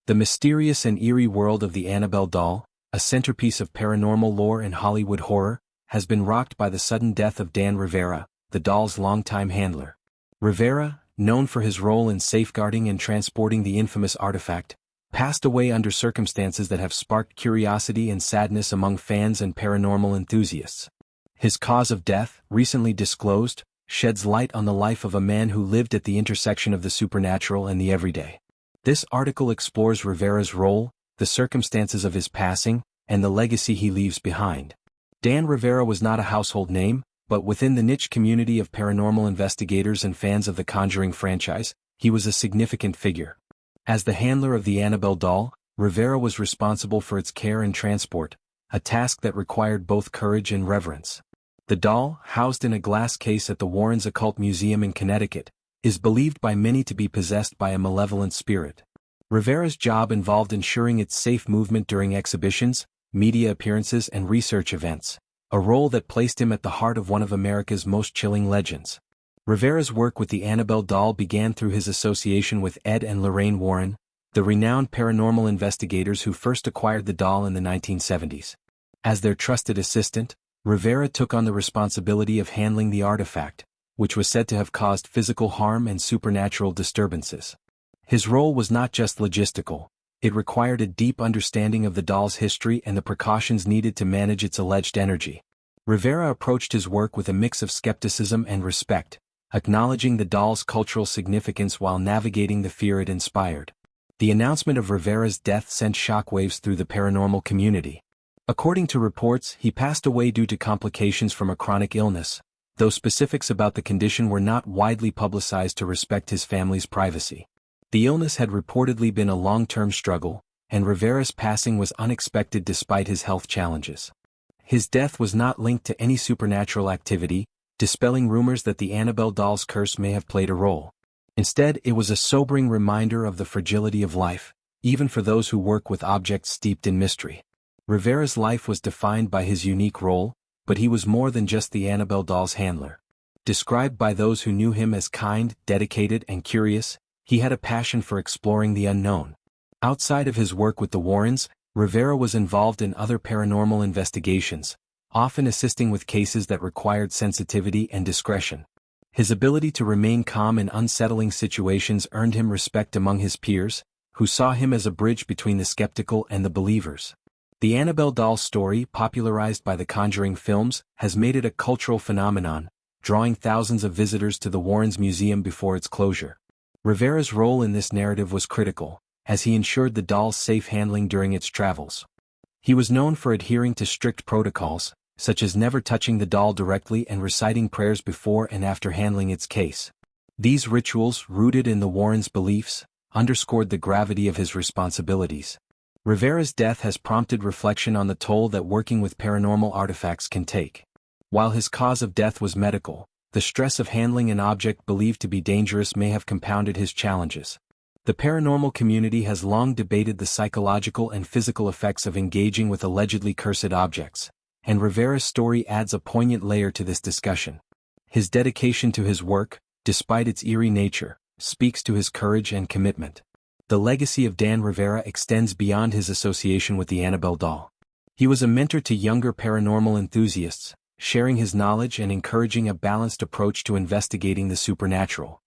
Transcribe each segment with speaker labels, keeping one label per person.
Speaker 1: The mysterious and eerie world of the Annabelle doll, a centerpiece of paranormal lore and Hollywood horror, has been rocked by the sudden death of Dan Rivera, the doll's longtime handler. Rivera, known for his role in safeguarding and transporting the infamous artifact, passed away under circumstances that have sparked curiosity and sadness among fans and paranormal enthusiasts. His cause of death, recently disclosed, sheds light on the life of a man who lived at the intersection of the supernatural and the everyday. This article explores Rivera's role, the circumstances of his passing, and the legacy he leaves behind. Dan Rivera was not a household name, but within the niche community of paranormal investigators and fans of the Conjuring franchise, he was a significant figure. As the handler of the Annabelle doll, Rivera was responsible for its care and transport, a task that required both courage and reverence. The doll, housed in a glass case at the Warrens Occult Museum in Connecticut, is believed by many to be possessed by a malevolent spirit. Rivera's job involved ensuring its safe movement during exhibitions, media appearances and research events, a role that placed him at the heart of one of America's most chilling legends. Rivera's work with the Annabelle doll began through his association with Ed and Lorraine Warren, the renowned paranormal investigators who first acquired the doll in the 1970s. As their trusted assistant, Rivera took on the responsibility of handling the artifact, which was said to have caused physical harm and supernatural disturbances. His role was not just logistical, it required a deep understanding of the doll's history and the precautions needed to manage its alleged energy. Rivera approached his work with a mix of skepticism and respect, acknowledging the doll's cultural significance while navigating the fear it inspired. The announcement of Rivera's death sent shockwaves through the paranormal community. According to reports, he passed away due to complications from a chronic illness, though specifics about the condition were not widely publicized to respect his family's privacy. The illness had reportedly been a long-term struggle, and Rivera's passing was unexpected despite his health challenges. His death was not linked to any supernatural activity, dispelling rumors that the Annabelle doll's curse may have played a role. Instead, it was a sobering reminder of the fragility of life, even for those who work with objects steeped in mystery. Rivera's life was defined by his unique role, but he was more than just the Annabelle doll's handler. Described by those who knew him as kind, dedicated, and curious, he had a passion for exploring the unknown. Outside of his work with the Warrens, Rivera was involved in other paranormal investigations, often assisting with cases that required sensitivity and discretion. His ability to remain calm in unsettling situations earned him respect among his peers, who saw him as a bridge between the skeptical and the believers. The Annabelle doll story, popularized by the Conjuring films, has made it a cultural phenomenon, drawing thousands of visitors to the Warrens Museum before its closure. Rivera's role in this narrative was critical, as he ensured the doll's safe handling during its travels. He was known for adhering to strict protocols, such as never touching the doll directly and reciting prayers before and after handling its case. These rituals, rooted in the Warrens' beliefs, underscored the gravity of his responsibilities. Rivera's death has prompted reflection on the toll that working with paranormal artifacts can take. While his cause of death was medical, the stress of handling an object believed to be dangerous may have compounded his challenges. The paranormal community has long debated the psychological and physical effects of engaging with allegedly cursed objects, and Rivera's story adds a poignant layer to this discussion. His dedication to his work, despite its eerie nature, speaks to his courage and commitment. The legacy of Dan Rivera extends beyond his association with the Annabelle doll. He was a mentor to younger paranormal enthusiasts, sharing his knowledge and encouraging a balanced approach to investigating the supernatural.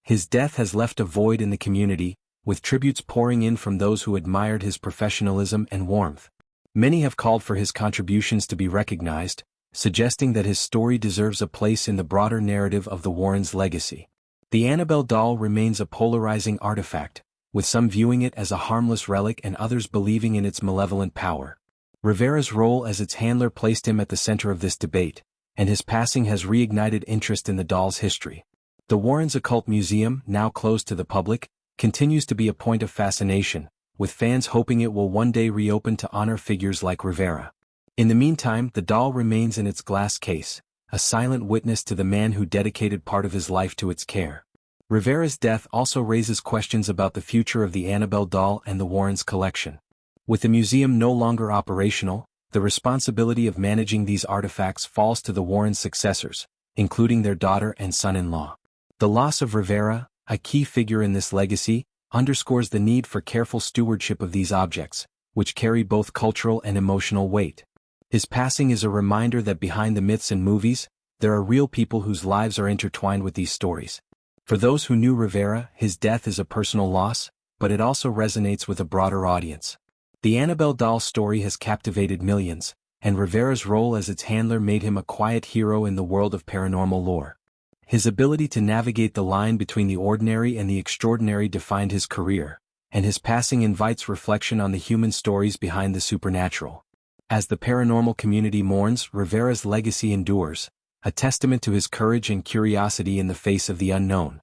Speaker 1: His death has left a void in the community, with tributes pouring in from those who admired his professionalism and warmth. Many have called for his contributions to be recognized, suggesting that his story deserves a place in the broader narrative of the Warrens' legacy. The Annabelle doll remains a polarizing artifact, with some viewing it as a harmless relic and others believing in its malevolent power. Rivera's role as its handler placed him at the center of this debate, and his passing has reignited interest in the doll's history. The Warrens Occult Museum, now closed to the public, continues to be a point of fascination, with fans hoping it will one day reopen to honor figures like Rivera. In the meantime, the doll remains in its glass case, a silent witness to the man who dedicated part of his life to its care. Rivera's death also raises questions about the future of the Annabelle doll and the Warrens' collection. With the museum no longer operational, the responsibility of managing these artifacts falls to the Warrens' successors, including their daughter and son-in-law. The loss of Rivera, a key figure in this legacy, underscores the need for careful stewardship of these objects, which carry both cultural and emotional weight. His passing is a reminder that behind the myths and movies, there are real people whose lives are intertwined with these stories. For those who knew Rivera, his death is a personal loss, but it also resonates with a broader audience. The Annabelle doll story has captivated millions, and Rivera's role as its handler made him a quiet hero in the world of paranormal lore. His ability to navigate the line between the ordinary and the extraordinary defined his career, and his passing invites reflection on the human stories behind the supernatural. As the paranormal community mourns, Rivera's legacy endures, a testament to his courage and curiosity in the face of the unknown.